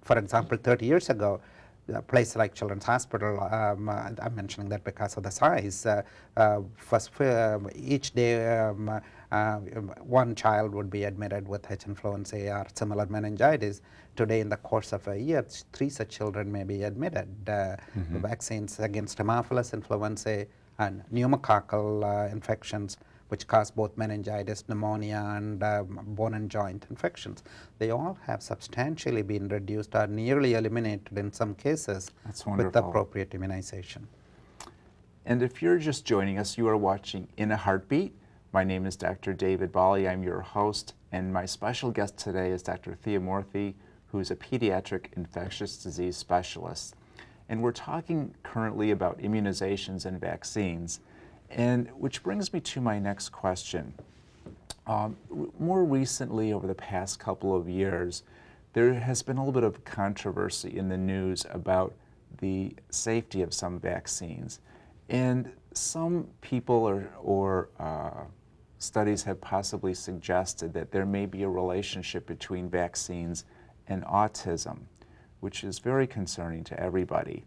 For example, 30 years ago, a place like Children's Hospital, I'm mentioning that because of the size, each day one child would be admitted with H influenza or similar meningitis. Today, in the course of a year, 3 such children may be admitted. Vaccines against Haemophilus influenzae and pneumococcal infections, which cause both meningitis, pneumonia, and bone and joint infections. They all have substantially been reduced or nearly eliminated in some cases with appropriate immunization. And if you're just joining us, you are watching In a Heartbeat. My name is Dr. David Bali. I'm your host, and my special guest today is Dr. Thirumoorthi, who is a pediatric infectious disease specialist. And we're talking currently about immunizations and vaccines. And which brings me to my next question. More recently, over the past couple of years, there has been a little bit of controversy in the news about the safety of some vaccines. And some people or studies have possibly suggested that there may be a relationship between vaccines and autism, which is very concerning to everybody.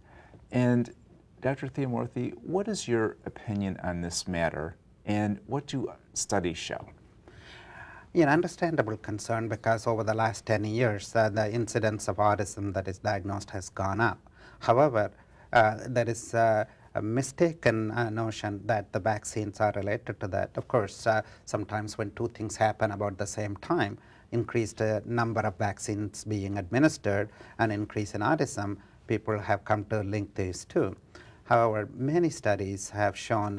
And Dr. Thirumoorthi, what is your opinion on this matter, and what do studies show? Understandable concern, because over the last 10 years, the incidence of autism that is diagnosed has gone up. However, there is a mistaken notion that the vaccines are related to that. Of course, sometimes when two things happen about the same time, increased number of vaccines being administered and increase in autism, people have come to link these two. However, many studies have shown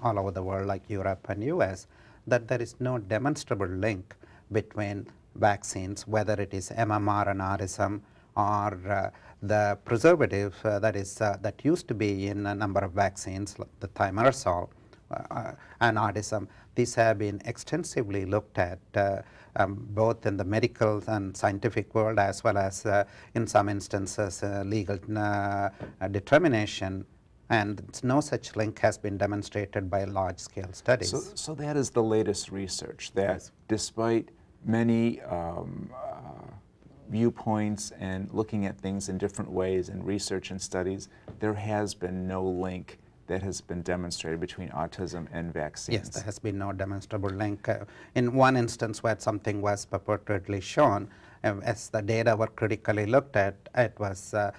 all over the world, like Europe and US, that there is no demonstrable link between vaccines, whether it is MMR and autism or the preservative that used to be in a number of vaccines, like the thimerosal and autism. These have been extensively looked at both in the medical and scientific world, as well as in some instances legal determination, and no such link has been demonstrated by large-scale studies. So that is the latest research, that despite many viewpoints and looking at things in different ways in research and studies, there has been no link that has been demonstrated between autism and vaccines. Yes, there has been no demonstrable link. In one instance where something was purportedly shown, as the data were critically looked at, it was a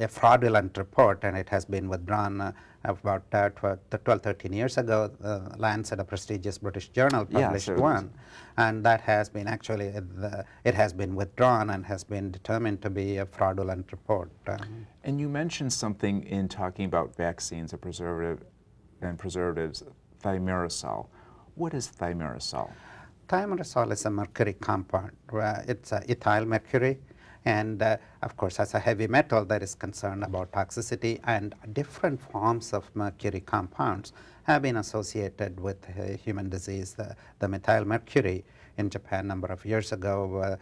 fraudulent report, and it has been withdrawn about 12, 13 years ago. Lancet, a prestigious British journal, published one, and that has been actually, it has been withdrawn and has been determined to be a fraudulent report. And you mentioned something in talking about vaccines, and preservatives, thimerosal. What is thimerosal? Thimerosal is a mercury compound. It's ethyl mercury. And of course, as a heavy metal, there is concern about toxicity, and different forms of mercury compounds have been associated with human disease. The methyl mercury in Japan a number of years ago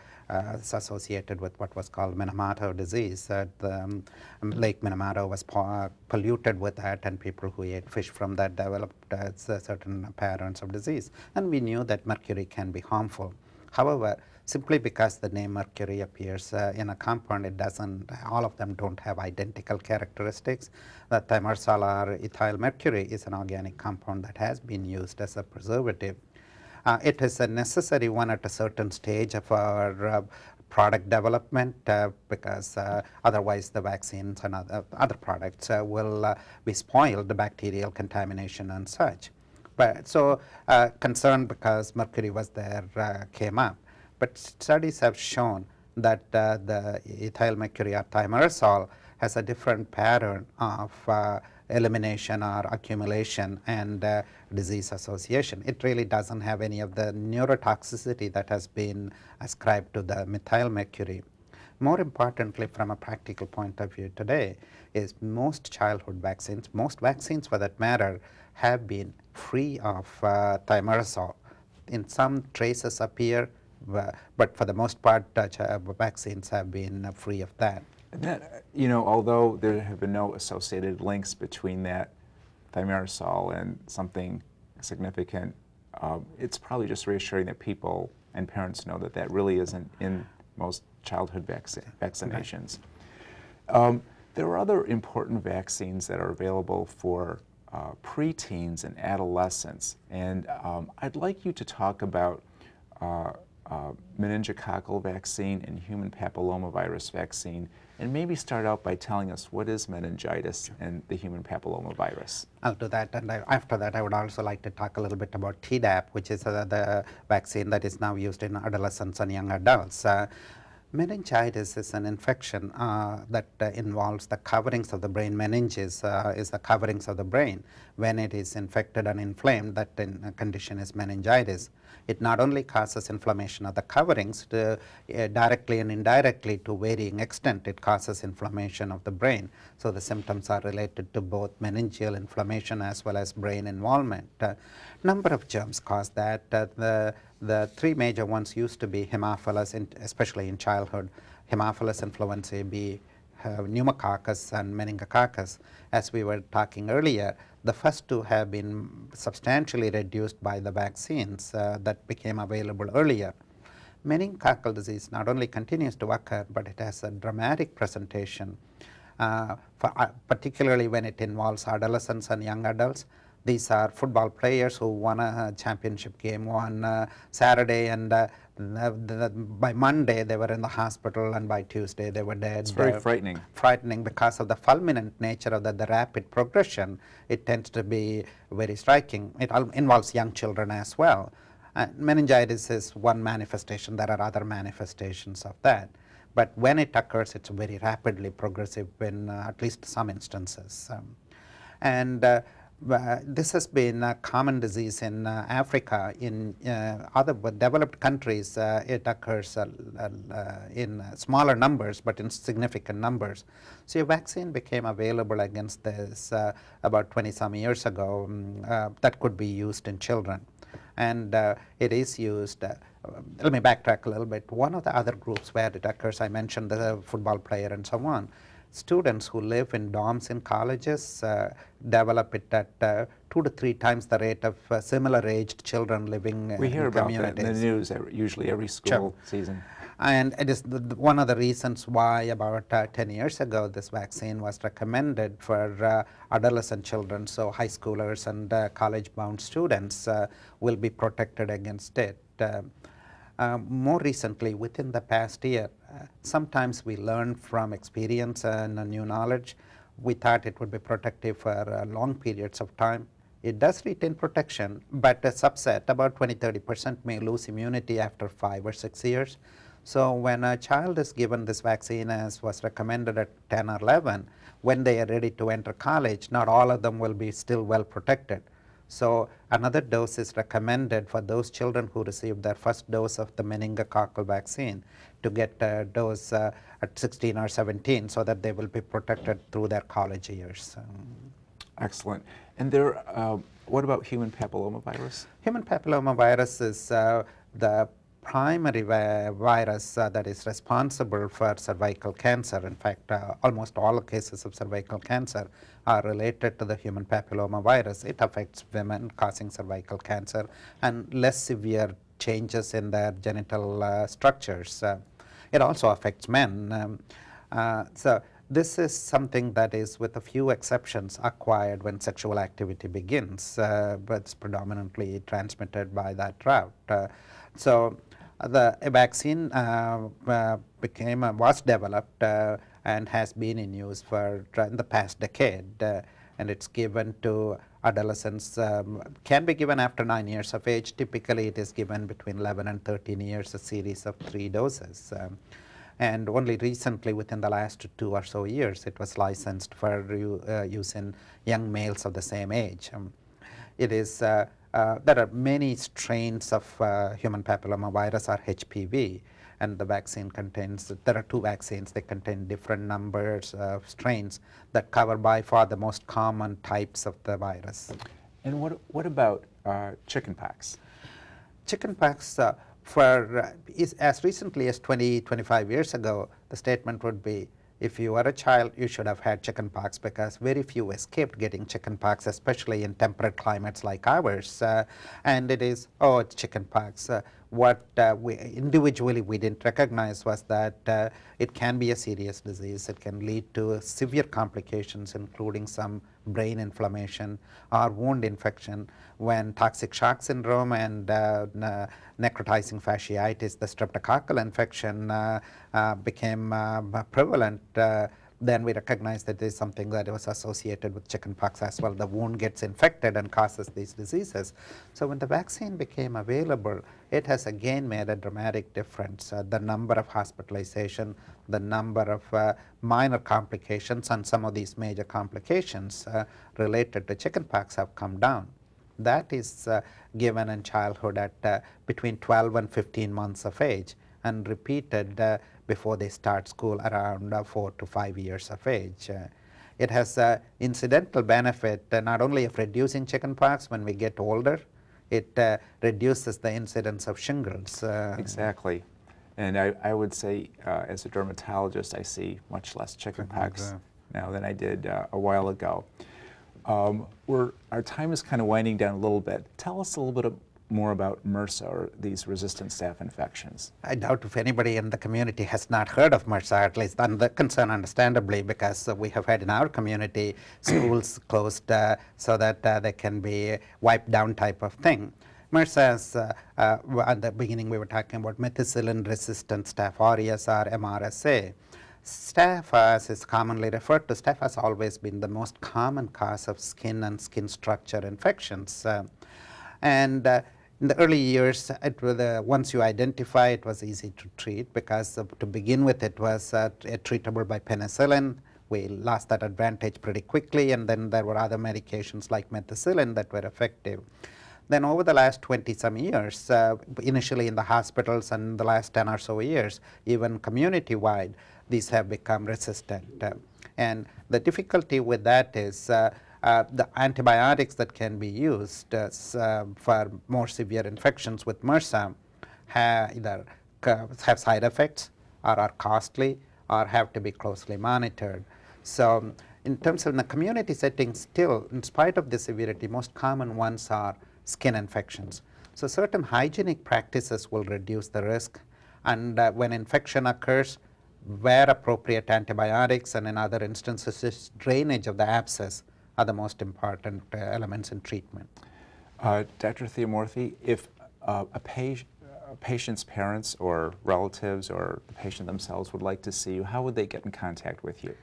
is associated with what was called Minamoto disease. Lake Minamoto was polluted with that, and people who ate fish from that developed certain patterns of disease. And we knew that mercury can be harmful. However, simply because the name mercury appears in a compound, it doesn't, all of them don't have identical characteristics. The thimerosal or ethyl mercury is an organic compound that has been used as a preservative. It is a necessary one at a certain stage of our product development, because otherwise the vaccines and other products will be spoiled, the bacterial contamination and such. But so concern because mercury was there came up. But studies have shown that the ethyl mercury or thimerosal has a different pattern of elimination or accumulation and disease association. It really doesn't have any of the neurotoxicity that has been ascribed to the methyl mercury. More importantly, from a practical point of view today, is most childhood vaccines, most vaccines for that matter, have been free of thimerosal. In some traces appear, but for the most part, vaccines have been free of that. And that, although there have been no associated links between that thimerosal and something significant, it's probably just reassuring that people and parents know that that really isn't in most childhood vaccinations. There are other important vaccines that are available for preteens and adolescents, and I'd like you to talk about meningococcal vaccine and human papillomavirus vaccine, and maybe start out by telling us what is meningitis and the human papillomavirus. I'll do that, and after that I would also like to talk a little bit about Tdap, which is the vaccine that is now used in adolescents and young adults. Meningitis is an infection that involves the coverings of the brain. Meninges is the coverings of the brain. When it is infected and inflamed, that condition is meningitis. It not only causes inflammation of the coverings, directly and indirectly to varying extent, it causes inflammation of the brain. So the symptoms are related to both meningeal inflammation as well as brain involvement. Number of germs cause that. The three major ones used to be Haemophilus, especially in childhood, Haemophilus influenzae B, pneumococcus and meningococcus. As we were talking earlier, the first two have been substantially reduced by the vaccines that became available earlier. Meningococcal disease not only continues to occur, but it has a dramatic presentation, particularly when it involves adolescents and young adults. These are football players who won a championship game on Saturday, and by Monday they were in the hospital, and by Tuesday they were dead. It's very frightening. Frightening because of the fulminant nature of the rapid progression. It tends to be very striking. It involves young children as well. Meningitis is one manifestation. There are other manifestations of that. But when it occurs, it's very rapidly progressive in at least some instances. This has been a common disease in Africa. In other developed countries, it occurs in smaller numbers, but in significant numbers. So a vaccine became available against this about 20-some years ago that could be used in children. And it is used. Let me backtrack a little bit. One of the other groups where it occurs, I mentioned the football player and so on. Students who live in dorms in colleges develop it at 2 to 3 times the rate of similar aged children living We hear in about communities. that in the news usually every school season. And it is one of the reasons why about 10 years ago this vaccine was recommended for adolescent children, so high schoolers and college-bound students will be protected against it. More recently, within the past year, sometimes we learn from experience and new knowledge. We thought it would be protective for long periods of time. It does retain protection, but a subset, about 20-30%, may lose immunity after 5 or 6 years. So when a child is given this vaccine, as was recommended at 10 or 11, when they are ready to enter college, not all of them will be still well protected. So another dose is recommended for those children who received their first dose of the meningococcal vaccine to get a dose at 16 or 17 so that they will be protected through their college years. Excellent. And what about human papillomavirus? Human papillomavirus is the primary virus that is responsible for cervical cancer. In fact, almost all cases of cervical cancer are related to the human papillomavirus. It affects women, causing cervical cancer and less severe changes in their genital structures. It also affects men. So this is something that is, with a few exceptions, acquired when sexual activity begins, but it's predominantly transmitted by that route. So the vaccine was developed and has been in use for in the past decade, and it's given to adolescents, can be given after 9 years of age. Typically it is given between 11 and 13 years, a series of 3 doses. And only recently, within the last 2 or so years, it was licensed for use in young males of the same age. It is there are many strains of human papillomavirus, or HPV, and the vaccine contains, there are 2 vaccines, they contain different numbers of strains that cover by far the most common types of the virus. And what about chickenpox? Chickenpox, is as recently as 20-25 years ago, the statement would be, if you are a child, you should have had chickenpox, because very few escaped getting chickenpox, especially in temperate climates like ours. And it is, oh, it's chickenpox. what we individually we didn't recognize was that it can be a serious disease. It can lead to severe complications, including some brain inflammation or wound infection. When toxic shock syndrome and necrotizing fasciitis, the streptococcal infection became prevalent, then we recognized that there is something that was associated with chickenpox as well. The wound gets infected and causes these diseases. So when the vaccine became available, it has again made a dramatic difference. The number of hospitalization, the number of minor complications, and some of these major complications related to chickenpox have come down. That is given in childhood at between 12 and 15 months of age, and repeated before they start school around 4 to 5 years of age. It has incidental benefit not only of reducing chickenpox when we get older, it reduces the incidence of shingles. Exactly. And I would say, as a dermatologist, I see much less chickenpox now than I did a while ago. Our time is kind of winding down a little bit. Tell us a little bit more about MRSA, or these resistant staph infections. I doubt if anybody in the community has not heard of MRSA, at least on the concern understandably, because we have had in our community schools closed so that they can be wiped down type of thing. MRSA is, at the beginning we were talking about methicillin-resistant Staph aureus, or MRSA. Staph, as is commonly referred to, staph has always been the most common cause of skin and skin structure infections. In the early years, once you identify, it was easy to treat, because to begin with it was treatable by penicillin. We lost that advantage pretty quickly, and then there were other medications like methicillin that were effective. Then over the last 20-some years, initially in the hospitals, and the last 10 or so years, even community-wide, these have become resistant. And the difficulty with that is the antibiotics that can be used for more severe infections with MRSA either have side effects, or are costly, or have to be closely monitored. So in terms of the community setting, still, in spite of the severity, most common ones are skin infections. So certain hygienic practices will reduce the risk, and when infection occurs, where appropriate antibiotics, and in other instances drainage of the abscess, are the most important elements in treatment. Dr. Thirumoorthi, if a patient's parents or relatives or the patient themselves would like to see you, how would they get in contact with you?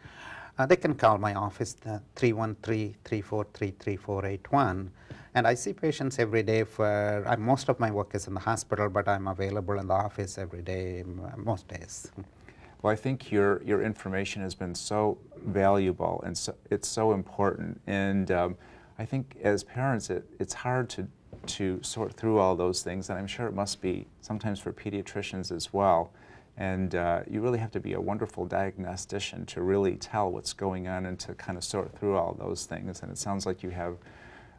They can call my office, 313-343-3481. And I see patients every day most of my work is in the hospital, but I'm available in the office every day, most days. Well, I think your information has been so valuable, and it's so important. And I think as parents, it's hard to sort through all those things, and I'm sure it must be sometimes for pediatricians as well. And you really have to be a wonderful diagnostician to really tell what's going on and to kind of sort through all those things. And it sounds like you have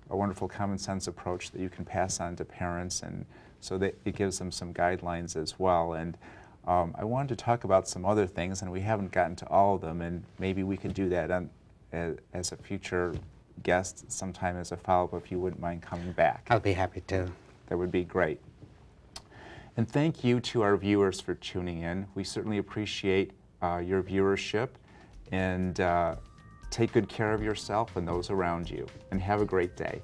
a wonderful common sense approach that you can pass on to parents, and so that it gives them some guidelines as well. And I wanted to talk about some other things, and we haven't gotten to all of them, and maybe we could do that as a future guest sometime as a follow-up, if you wouldn't mind coming back. I'll be happy to. That would be great. And thank you to our viewers for tuning in. We certainly appreciate your viewership, and take good care of yourself and those around you, and have a great day.